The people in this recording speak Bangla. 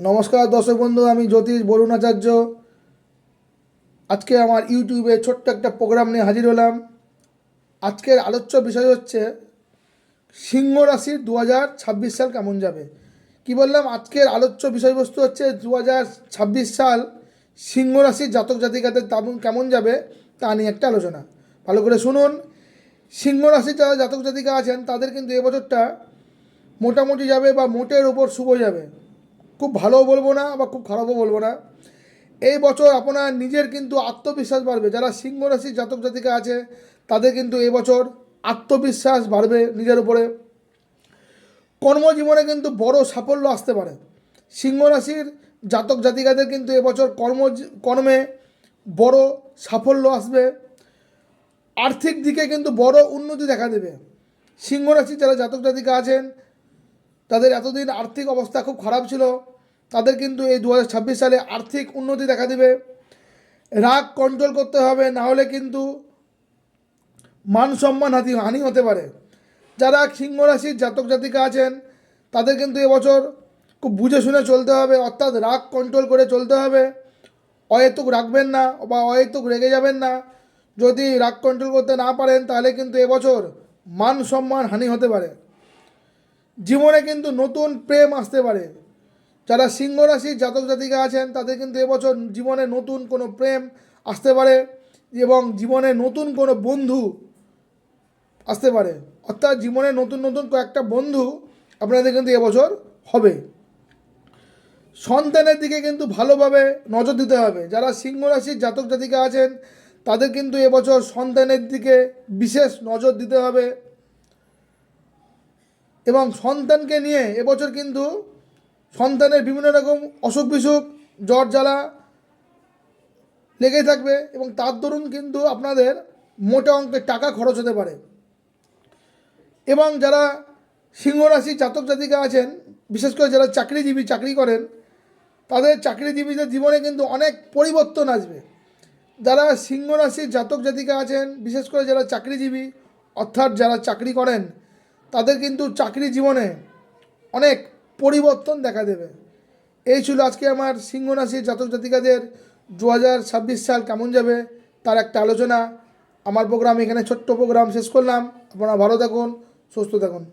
নমস্কার দর্শক বন্ধু, আমি জ্যোতিষ বরুণ আচার্য। আজকে আমার ইউটিউবে ছোট্ট একটা প্রোগ্রাম নিয়ে হাজির হলাম। আজকের আলোচ্য বিষয় হচ্ছে সিংহ রাশির 2026 সাল কেমন যাবে। কি বললাম, আজকের আলোচ্য বিষয়বস্তু হচ্ছে 2026 সাল সিংহ রাশির জাতক জাতিকাদের কেমন যাবে তা নিয়ে একটা আলোচনা। ভালো করে শুনুন। সিংহ রাশির যারা জাতক জাতিকা আছেন তাদের কিন্তু এবছরটা মোটামুটি যাবে বা মোটের ওপর শুভ যাবে। খুব ভালোও বলবো না বা খুব খারাপও বলবো না। এই বছর আপনার নিজের কিন্তু আত্মবিশ্বাস বাড়বে। যারা সিংহ রাশির জাতক জাতিকা আছে তাদের কিন্তু এবছর আত্মবিশ্বাস বাড়বে নিজের উপরে। কর্মজীবনে কিন্তু বড় সাফল্য আসতে পারে। সিংহ রাশির জাতক জাতিকাদের কিন্তু এবছর কর্মে বড় সাফল্য আসবে। আর্থিক দিকে কিন্তু বড় উন্নতি দেখা দেবে। সিংহ রাশির যারা জাতক জাতিকা আছেন তাদের এতদিন আর্থিক অবস্থা খুব খারাপ ছিল, তাদের কিন্তু এই 2026 সালে আর্থিক উন্নতি দেখা দেবে। রাগ কন্ট্রোল করতে হবে, না হলে কিন্তু মান সম্মান হানি হতে পারে। যারা সিংহ রাশির জাতক জাতিকা আছেন তাদের কিন্তু এবছর খুব বুঝে শুনে চলতে হবে, অর্থাৎ রাগ কন্ট্রোল করে চলতে হবে। অহেতুক রাখবেন না বা অহেতুক রেগে যাবেন না। যদি রাগ কন্ট্রোল করতে না পারেন তাহলে কিন্তু এবছর মান সম্মান হানি হতে পারে। জীবনে কিন্তু নতুন প্রেম আসতে পারে। যারা সিংহ রাশির জাতক জাতিকা আছেন তাদের কিন্তু এবছর জীবনে নতুন কোনো প্রেম আসতে পারে এবং জীবনে নতুন কোনো বন্ধু আসতে পারে। অর্থাৎ জীবনে নতুন নতুন কয়েকটা বন্ধু আপনাদের কিন্তু এবছর হবে। সন্তানের দিকে কিন্তু ভালোভাবে নজর দিতে হবে। যারা সিংহ রাশির জাতক জাতিকা আছেন তাদের কিন্তু এবছর সন্তানের দিকে বিশেষ নজর দিতে হবে এবং সন্তানকে নিয়ে এবছর কিন্তু সন্তানের বিভিন্ন রকম অসুখ বিসুখ, জ্বর জ্বালা লেগেই থাকবে এবং তার দরুন কিন্তু আপনাদের মোটা অঙ্কের টাকা খরচ হতে পারে। এবং যারা সিংহ রাশি জাতক জাতিকা আছেন, বিশেষ করে যারা চাকরি করেন, তাদের চাকরিজীবীদের জীবনে কিন্তু অনেক পরিবর্তন আসবে। যারা সিংহ রাশির জাতক জাতিকা আছেন, বিশেষ করে যারা চাকরিজীবী অর্থাৎ যারা চাকরি করেন, তাদের কিন্তু চাকরি জীবনে অনেক পরিবর্তন দেখা দেবে। এই ছিল আজকে আমার সিংহ রাশির জাতক জাতিকাদের 2026 সাল কেমন যাবে তার একটা আলোচনা। আমার প্রোগ্রাম এখানে ছোট্ট প্রোগ্রাম শেষ করলাম। আপনারা ভালো থাকুন, সুস্থ থাকুন।